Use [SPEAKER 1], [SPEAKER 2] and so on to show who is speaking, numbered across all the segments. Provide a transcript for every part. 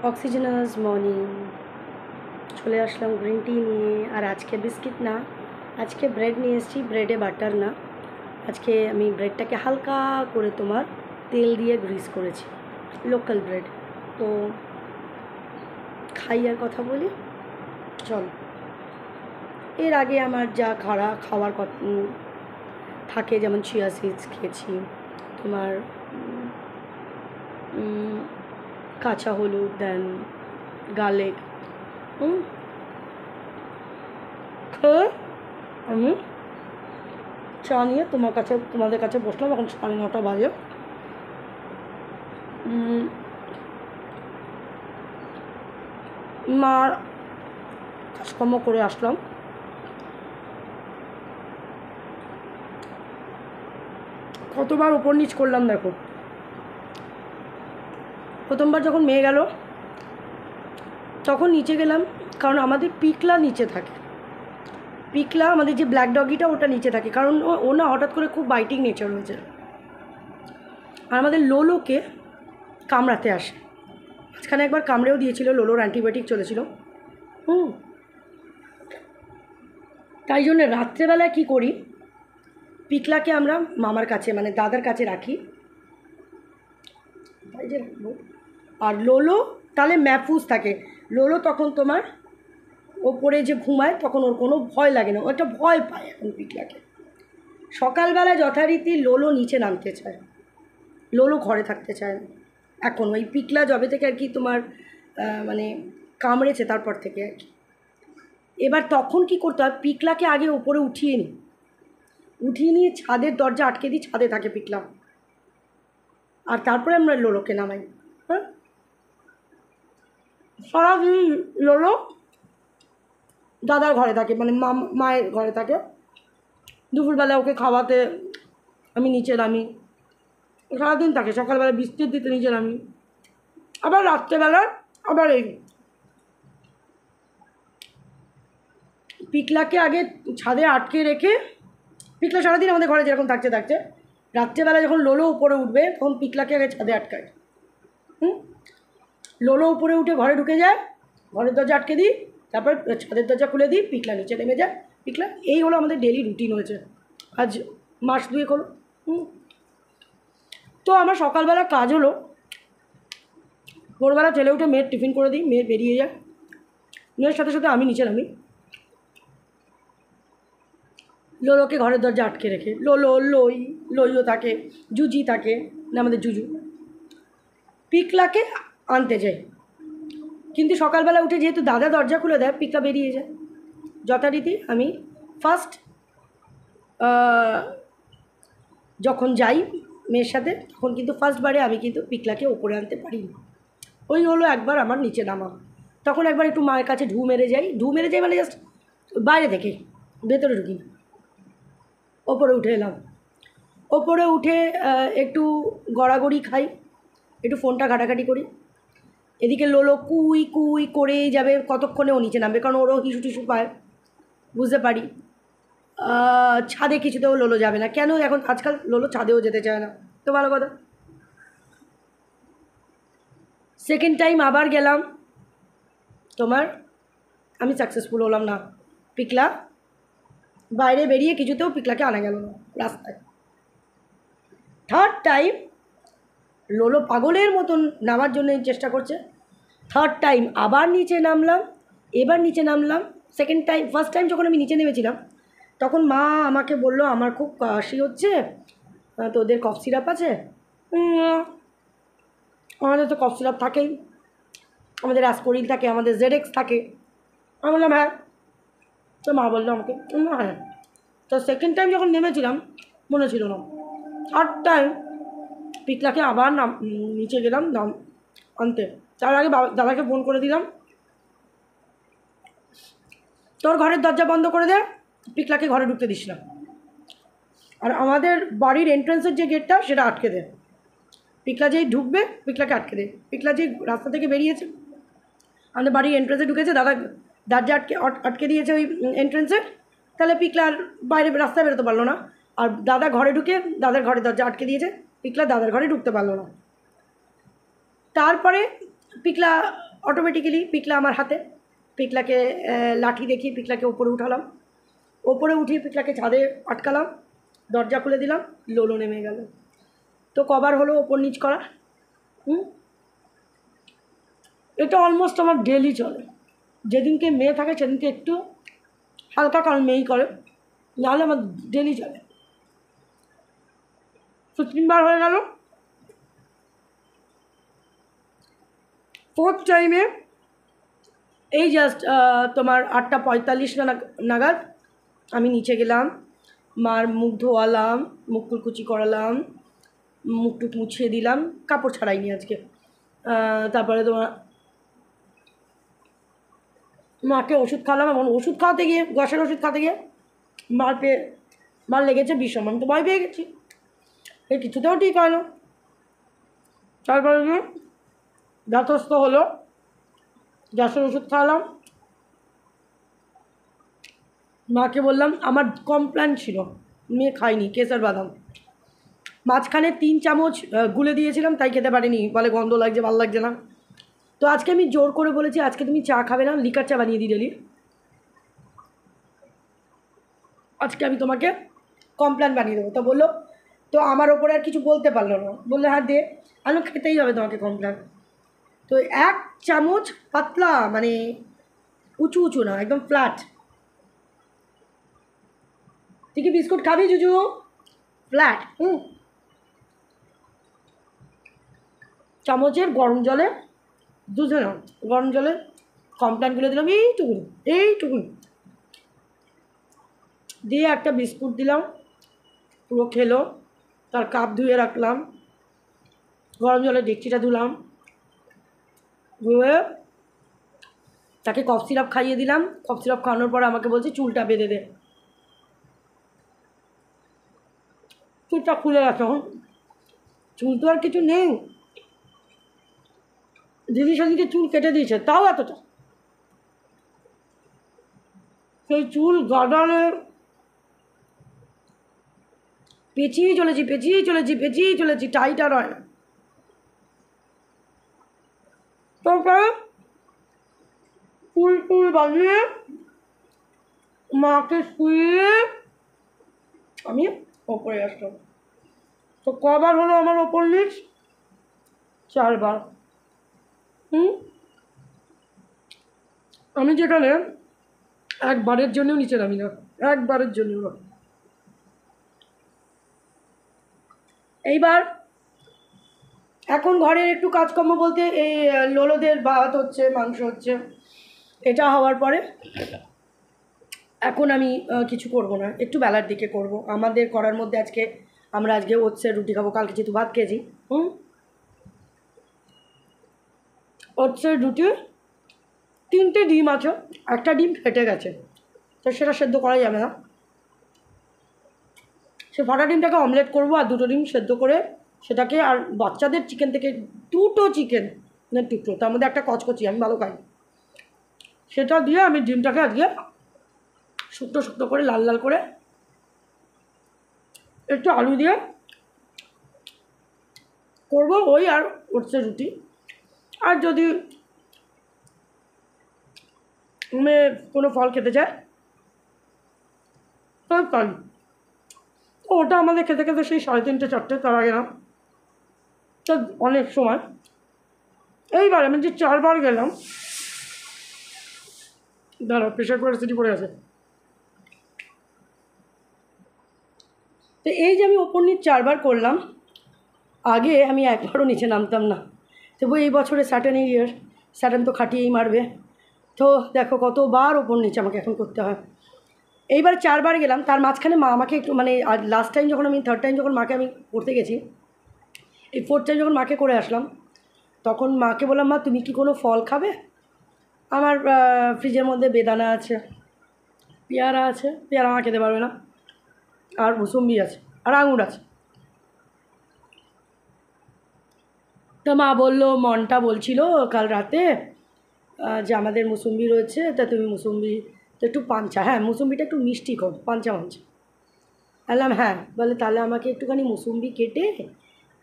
[SPEAKER 1] অক্সিজেনাস morning চলে আসলাম green tea নিয়ে। আর আজকে বিস্কিট না, আজকে ব্রেড নিয়ে এসেছি। ব্রেডে বাটার না, আজকে আমি ব্রেডটাকে হালকা করে তোমার তেল দিয়ে গ্রিস করেছি, লোকাল ব্রেড। তো খাই আর কথা বলি, চল। এর আগে আমার যা খাওয়ার থাকে, যেমন চিয়া সিডস খেয়েছি, তোমার কাঁচা হলুদ, দেন গার্লিক খেয়ে আমি চা নিয়ে তোমাদের কাছে বসলাম। এখন 9:30 বাজে। মার কাজকর্ম করে আসলাম। কতবার উপর নিচ করলাম দেখো। প্রথমবার যখন মেয়ে গেল তখন নিচে গেলাম, কারণ আমাদের পিকলা নিচে থাকে। পিকলা আমাদের যে ব্ল্যাক ডগিটা, ওটা নিচে থাকে, কারণ ও না হঠাৎ করে খুব বাইটিং নেচার হয়েছে, আর আমাদের লোলোকে কামড়াতে আসে। মাঝখানে একবার কামড়েও দিয়েছিল, লোলোর অ্যান্টিবায়োটিক চলেছিল। তাই জন্য রাত্রেবেলায় কী করি, পিকলাকে আমরা মামার কাছে, মানে দাদার কাছে রাখি, তাই যে রাখবো। আর লোলো তাহলে ম্যাফুজ থাকে। লোলো তখন তোমার ওপরে যে ঘুমায়, তখন ওর কোনো ভয় লাগে না, ওটা ভয় পায় এখন পিকলাকে। সকালবেলা যথারীতি লোলো নিচে নামতে চায়, লোলো ঘরে থাকতে চায় না। এখন ওই পিকলা জবে থেকে আর কি তোমার মানে কামড়েছে, তারপর থেকে আর কি। এবার তখন কি করতে হয়, পিকলাকে আগে ওপরে উঠিয়ে নিয়ে ছাদের দরজা আটকে দিই, ছাদে থাকে পিকলা, আর তারপরে আমরা লোলোকে নামাই। হ্যাঁ, সারাদিন লোলো দাদার ঘরে থাকে, মানে মায়ের ঘরে থাকে। দুপুরবেলা ওকে খাওয়াতে আমি নিচে নামি, সারাদিন থাকে। সকালবেলা বিস্কুট দিতে নিচে নামি, আবার রাত্রেবেলা আবার এই পিকলাকে আগে ছাদে আটকে রেখে, পিকলা সারাদিন আমাদের ঘরে যেরকম থাকছে রাত্রেবেলা যখন লোলো উপরে উঠবে, তখন পিকলাকে আগে ছাদে আটকায়। লোলো উপরে উঠে ঘরে ঢুকে যায়, ঘরের দরজা আটকে দিই, তারপর ছাদের দরজা খুলে দিই, পিকলা নিচে নেমে যায়। পিকলা, এই হলো আমাদের ডেলি রুটিন হয়েছে আজ মাস 2 হলো। তো আমার সকালবেলা কাজ হলো, ভোরবেলা ছেলে উঠে মেয়ের টিফিন করে দিই, মেয়ে বেরিয়ে যায়, মেয়ের সাথে সাথে আমি নিচে নামি, লোলোকে ঘরের দরজা আটকে রেখে। লইও থাকে, জুজি থাকে, না আমাদের জুজু, পিকলাকে আনতে যাই। কিন্তু সকালবেলা উঠে যেহেতু দাদা দরজা খুলে দেয়, পিকলা বেরিয়ে যায়। যথারীতি আমি ফার্স্ট যখন যাই মেয়ের সাথে, তখন কিন্তু ফার্স্টবারে আমি কিন্তু পিকলাকে ওপরে আনতে পারি। ওই হলো একবার আমার নিচে নামা। তখন একবার একটু মায়ের কাছে ঢু মেরে যাই মানে জাস্ট বাইরে থেকে, ভেতরে ঢুকি। ওপরে উঠে এলাম, ওপরে উঠে একটু গড়াগড়ি খাই, একটু ফোনটা ঘাটাঘাটি করি। এদিকে লোলো কুই করেই যাবে, কতক্ষণে ও নিচে নামবে, কারণ ওরও হিসু টিসু পায়, বুঝতে পারি। ছাদে কিছুতেও লোলো যাবে না, কেন এখন আজকাল লোলো ছাদেও যেতে চায় না, তো ভালো কথা। সেকেন্ড টাইম আবার গেলাম, তোমার আমি সাকসেসফুল হলাম না। পিকলা বাইরে বেরিয়ে কিছুতেও পিকলাকে আনা গেল না রাস্তায়। থার্ড টাইম লোলো পাগলের মতন নামার জন্য চেষ্টা করছে। থার্ড টাইম আবার নিচে নামলাম, এবার নিচে নামলাম। ফার্স্ট টাইম যখন আমি নিচে নেমেছিলাম, তখন মা আমাকে বললো, আমার খুব কাশি হচ্ছে, তোদের কফ সিরাপ আছে? আমাদের তো কফ সিরাপ থাকেই, আমাদের অ্যাসকোরিল থাকে, আমাদের জেডেক্স থাকে। আমি বললাম হ্যাঁ। তো মা বললো আমাকে, হ্যাঁ। তো সেকেন্ড টাইম যখন নেমেছিলাম মনে ছিল না। থার্ড টাইম পিকলাকে আবার নিচে গেলাম আনতে। তার আগে দাদাকে ফোন করে দিলাম, তোর ঘরের দরজা বন্ধ করে দে, পিকলাকে ঘরে ঢুকতে দিস না, আর আমাদের বাড়ির এন্ট্রান্সের যে গেটটা সেটা আটকে দে। পিকলা যেই ঢুকবে, পিকলাকে আটকে দে। পিকলা যেই রাস্তা থেকে বেরিয়েছে, আমাদের বাড়ির এন্ট্রান্সে ঢুকেছে, দাদা দরজা আটকে দিয়েছে ওই এন্ট্রান্সে, তাহলে পিকলার বাইরে রাস্তায় বেরোতে পারলো না। আর দাদা ঘরে ঢুকে দাদার ঘরের দরজা আটকে দিয়েছে, পিকলা দাদার ঘরে ঢুকতে পারলো না। তারপরে পিকলা অটোমেটিক্যালি পিকলা আমার হাতে, পিকলাকে লাঠি দেখিয়ে পিকলাকে ওপরে উঠালাম, ওপরে উঠিয়ে পিকলাকে ছাদে আটকালাম, দরজা খুলে দিলাম, লোলো নেমে গেল। তো কবার হলো ওপর নিচ করা। এটা অলমোস্ট আমার ডেলি চলে। যেদিনকে মেয়ে থাকে সেদিনকে একটু হালকা, কারণ মেয়েই করে, নাহলে আমার ডেলি চলে। তো 3 বার হয়ে গেল। 4th টাইমে এই জাস্ট তোমার 8:45 নাগাদ আমি নিচে গেলাম, মার মুখ ধোয়ালাম, মুখ কুচি করালাম, মুখ টুক মুছিয়ে দিলাম, কাপড় ছাড়াইনি আজকে। তারপরে তোমার মাকে ওষুধ খাওয়ালাম, এবং ওষুধ খাওয়াতে গিয়ে, গ্যাসের ওষুধ খাওয়াতে গিয়ে মার লেগেছে বিষম। আমি তো ভয় পেয়ে গেছি, এই কিছুতেও ঠিক হয় না। তারপরে গিয়ে যথেষ্ট হলো, গ্যাসের ওষুধ খাওয়ালাম, মাকে বললাম আমার কমপ্ল্যান ছিল, মেয়ে খাইনি, কেসর বাদাম মাঝখানে 3 চামচ গুলে দিয়েছিলাম, তাই খেতে পারিনি, বলে গন্ধ লাগছে, ভালো লাগছে না। তো আজকে আমি জোর করে বলেছি আজকে তুমি চা খাবে না, লিকার চা বানিয়ে দিই ডেলি, আজকে আমি তোমাকে কমপ্ল্যান বানিয়ে দেবো। তো বললো, তো আমার ওপরে আর কিছু বলতে পারলো না, বললে হ্যাঁ দে, আমি খেতেই হবে তোমাকে কমপ্ল্যান। তো 1 চামচ পাতলা, মানে উঁচু উঁচু না, একদম ফ্ল্যাট। তুই কি বিস্কুট খাবি জুজু? ফ্ল্যাট। চামচের গরম জলে দুধে না, গরম জলে কমপ্ল্যানগুলো দিলাম, এইটুকুন দিয়ে একটা বিস্কুট দিলাম, পুরো খেলো। তার কাপ ধুয়ে রাখলাম, গরম জলে ডেকচিটা ধুলাম, ধুয়ে তাকে কফ সিরাপ খাইয়ে দিলাম। কফ সিরাপ খাওয়ানোর পর আমাকে বলছে চুলটা বেঁধে দে, চুলটা খুলে গেছে, চুল তো আর কিছু নেই, দিদি সেদিনকে চুল কেটে দিয়েছে, তাও এতটা, সেই চুল গাদানে পেঁচিয়েই চলেছি, টাইট আর হয় না। তারপরে চুল বাঁধিয়ে মাকে শুয়ে আমি ওপরে আসলাম। তো কবার হলো আমার ওপর নিচ? 4 বার। আমি যেখানে একবারের জন্যও নিচে নামি না, একবারের জন্যও না। এইবার এখন ঘরের একটু কাজকর্ম বলতে এই লোলোদের ভাত হচ্ছে, মাংস হচ্ছে, এটা হওয়ার পরে এখন আমি কিছু করব না, একটু বেলার দিকে করব। আমাদের করার মধ্যে আমরা আজকে ওটসের রুটি খাবো, কালকে যেহেতু ভাত খেয়েছি। ওটসের রুটি, 3টে ডিম আছে, একটা ডিম ফেটে গেছে, তো সেটা সেদ্ধ করা যাবে না, সে ফাটা ডিমটাকে অমলেট করবো, আর 2টো ডিম সেদ্ধ করে সেটাকে, আর বাচ্চাদের চিকেন থেকে 2টো চিকেন টুকরো, তার মধ্যে একটা কচকচি, আমি ভালো খাই, সেটা দিয়ে আমি ডিমটাকে আজকে শুকনো করে লাল লাল করে একটু আলু দিয়ে করবো, ওই আর ওটসের রুটি। আর যদি মেয়ে কোনো ফল খেতে চায় তবে তাই, তো ওটা আমাদের খেতে খেতে সেই 3:30 4টে, তার আগে না, তো অনেক সময়। এইবার আমি যে 4 বার গেলাম, দাঁড়া প্রেশার কুকার সিটি পড়ে আছে। তো এই যে আমি ওপর নিচ 4 বার করলাম, আগে আমি একবারও নিচে নামতাম না। তবু এই বছরে স্যাটার্ন তো খাটিয়েই মারবে, তো দেখো কতবার ওপর নিচে আমাকে এখন করতে হয়। এইবার 4 বার গেলাম, তার মাঝখানে মা আমাকে একটু, মানে লাস্ট টাইম যখন আমি 3rd টাইম যখন মাকে আমি করতে গেছি, এই 4th টাইম যখন মাকে করে আসলাম, তখন মাকে বললাম মা তুমি কি কোনো ফল খাবে? আমার ফ্রিজের মধ্যে বেদানা আছে, পেয়ারা আছে, পেয়ারা মা খেতে পারবে না, আর মুসম্বি আছে, আর আঙুর আছে। তো মা বললো, মনটা বলছিল কাল রাতে যে আমাদের মুসম্বি রয়েছে, তা তুমি মুসম্বি তো একটু পাঞ্চা, হ্যাঁ মুসম্বিটা একটু মিষ্টি কর, পাঞ্চা। বললাম হ্যাঁ, বলে তাহলে আমাকে একটুখানি মুসম্বি কেটে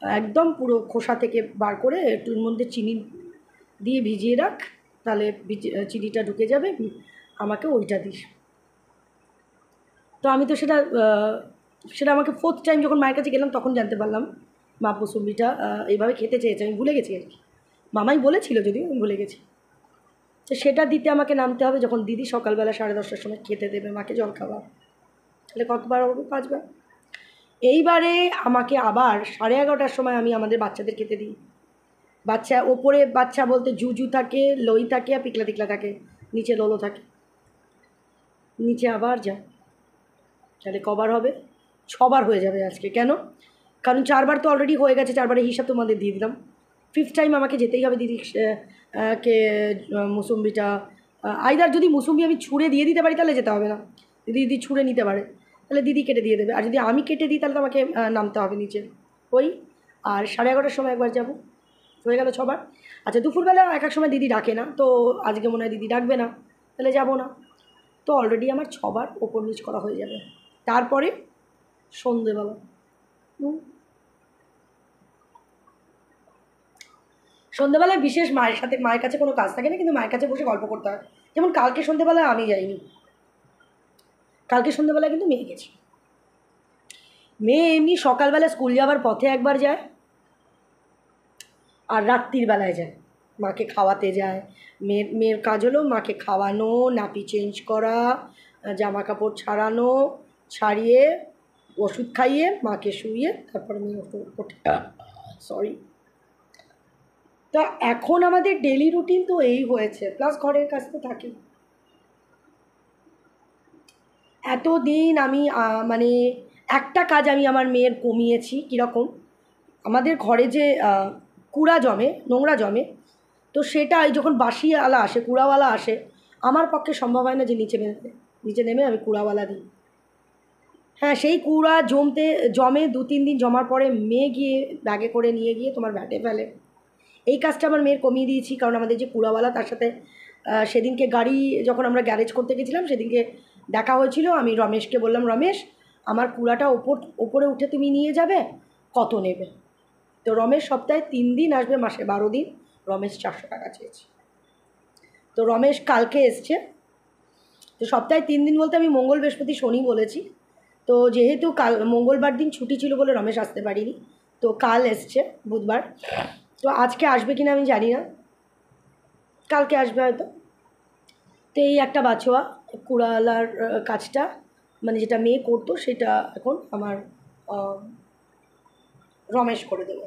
[SPEAKER 1] একদম পুরো খোসা থেকে বার করে একটুর মধ্যে চিনি দিয়ে ভিজিয়ে রাখ, তাহলে চিনিটা ঢুকে যাবে, আমাকে ওইটা দিস। তো আমি তো সেটা আমাকে 4th টাইম যখন মায়ের কাছে গেলাম তখন জানতে পারলাম মা মুসম্বিটা এইভাবে খেতে চেয়েছে। আমি ভুলে গেছি আর কি, মামাই বলেছিল যদিও, আমি ভুলে গেছি। তো সেটা দিতে আমাকে নামতে হবে যখন দিদি সকালবেলা 10:30টার সময় খেতে দেবে মাকে জল খাবার। তাহলে কতবার হবে? 5বার। এইবারে আমাকে আবার 11:30টার সময় আমি আমাদের বাচ্চাদের খেতে দিই। বাচ্চা ওপরে, বাচ্চা বলতে জুজু থাকে, লই থাকে আর পিকলা টিকলা থাকে, নিচে লোলো থাকে। নিচে আবার যা, তাহলে কবার হবে? 6বার হয়ে যাবে আজকে। কেন? কারণ 4বার তো অলরেডি হয়ে গেছে, 4বারের হিসাব তোমাদের দিয়ে দিলাম। 5th টাইম আমাকে যেতেই হবে দিদি কে মুসম্বিটা। আইদার যদি মুসম্বি আমি ছুঁড়ে দিয়ে দিতে পারি তাহলে যেতে হবে না, দিদি ছুঁড়ে নিতে পারে তাহলে দিদি কেটে দিয়ে দেবে, আর যদি আমি কেটে দিই তাহলে তো আমাকে নামতে হবে নিচে। ওই আর 11:30টার সময় একবার যাব, হয়ে গেল 6বার। আচ্ছা, দুপুরবেলা এক এক সময় দিদি ডাকে না, তো আজকে মনে হয় দিদি ডাকবে না, তাহলে যাব না। তো অলরেডি আমার 6বার ওপর নিচ করা হয়ে যাবে। তারপরে সন্ধেবেলা, সন্ধ্যেবেলায় বিশেষ মায়ের কাছে কোনো কাজ থাকে না, কিন্তু মায়ের কাছে বসে গল্প করতে হয়। যেমন কালকে সন্ধ্যেবেলায় আমি যাইনি, কালকে সন্ধ্যেবেলায় কিন্তু মেয়ে গেছে। মেয়ে এমনি সকালবেলা স্কুল যাওয়ার পথে একবার যায়, আর রাত্রির বেলায় যায়, মাকে খাওয়াতে যায়। মেয়ের কাজ হলো মাকে খাওয়ানো, নাপি চেঞ্জ করা, জামা কাপড় ছাড়ানো, ছাড়িয়ে ওষুধ খাইয়ে মাকে শুইয়ে তারপরে মেয়ে ওঠে। সরি। তা এখন আমাদের ডেলি রুটিন তো এই হয়েছে, প্লাস ঘরের কাজ তো থাকেই। এতদিন আমি মানে একটা কাজ আমি আমার মেয়ের কমিয়েছি। কীরকম? আমাদের ঘরে যে কুড়া জমে, নোংরা জমে, তো সেটা যখন বাসিওয়ালা আসে, কুড়াওয়ালা আসে, আমার পক্ষে সম্ভব হয় না যে নিচে নেমে আমি কুড়াওয়ালা দিই। হ্যাঁ, সেই কুড়া জমে 2-3 দিন জমার পরে মেয়ে গিয়ে ব্যাগে করে নিয়ে গিয়ে তোমার ব্যাটে ফেলে। এই কাজটা আমার মেয়ের কমিয়ে দিয়েছি, কারণ আমাদের যে কুড়াওয়ালা তার সাথে সেদিনকে গাড়ি যখন আমরা গ্যারেজ করতে গেছিলাম সেদিনকে দেখা হয়েছিল। আমি রমেশকে বললাম, রমেশ আমার কুড়াটা ওপরে উঠে তুমি নিয়ে যাবে, কত নেবে? তো রমেশ সপ্তাহে 3 দিন আসবে, মাসে 12 দিন। রমেশ 400 টাকা চেয়েছে। তো রমেশ কালকে এসছে। তো সপ্তাহে 3 দিন বলতে আমি মঙ্গল, বৃহস্পতি, শনি বলেছি। তো যেহেতু কাল মঙ্গলবার দিন ছুটি ছিল বলে রমেশ আসতে পারিনি, তো কাল এসছে বুধবার। তো আজকে আসবে কিনা আমি জানি না, কালকে আসবে হয়তো। তো এই একটা বাছোয়া কুড়ালার কাজটা, মানে যেটা মেয়ে করতো সেটা এখন আমার রমেশ করে দেবে।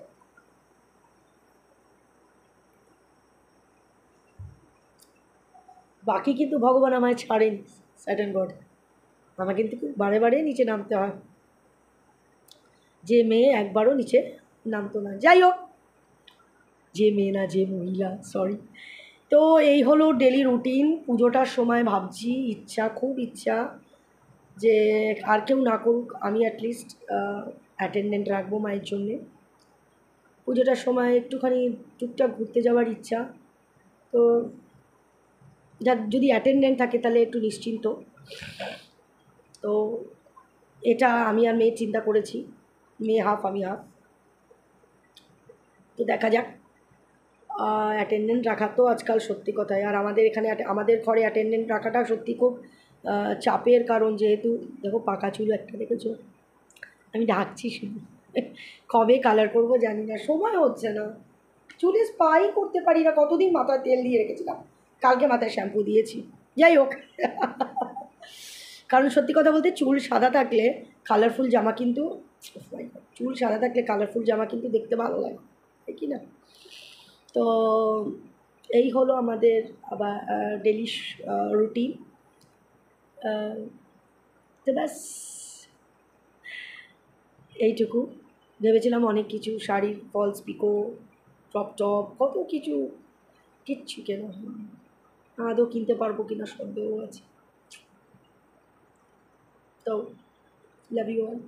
[SPEAKER 1] বাকি কিন্তু ভগবান আমায় ছাড়েনি, স্যাটার্ন গড। আমাকে কিন্তু বারে বারে নিচে নামতে হয়, যে মেয়ে একবারও নিচে নামতো না। যাই হোক, যে মেয়ে না, যে মহিলা, সরি। তো এই হলো ডেলি রুটিন। পুজোটার সময় ভাবছি, খুব ইচ্ছা যে আর কেউ না করুক, আমি অ্যাটলিস্ট অ্যাটেন্ডেন্ট রাখবো মায়ের জন্যে। পুজোটার সময় একটুখানি টুকটাক ঘুরতে যাওয়ার ইচ্ছা। তো যদি অ্যাটেন্ডেন্ট থাকে তাহলে একটু নিশ্চিন্ত। তো এটা আমি আর মেয়ে চিন্তা করেছি, মেয়ে হাফ আমি হাফ। তো দেখা যাক। অ্যাটেন্ডেন্ট রাখা তো আজকাল সত্যি কথাই, আর আমাদের এখানে আমাদের ঘরে অ্যাটেন্ডেন্ট রাখাটা সত্যি খুব চাপের, কারণ যেহেতু দেখো পাকা চুল একটা দেখেছো, আমি ঢাকছি শুধু। কবে কালার করবো জানি না, সময় হচ্ছে না, চুলে স্পাই করতে পারি না। কতদিন মাথায় তেল দিয়ে রেখেছিলাম, কালকে মাথায় শ্যাম্পু দিয়েছি। যাই হোক, কারণ সত্যি কথা বলতে চুল সাদা থাকলে কালারফুল জামা কিন্তু, চুল সাদা থাকলে কালারফুল জামা কিন্তু দেখতে ভালো লাগে, তাই কি না? তো এই হলো আমাদের আবার ডেলি রুটিন। তো ব্যাস এইটুকু। ভেবেছিলাম অনেক কিছু, শাড়ির ফলস পিকো, টপ কত কিছু, কিচ্ছু কেনা হয়নি। আদৌ কিনতে পারবো কিনা সন্দেহ আছে। তো লাভ ইউ অল।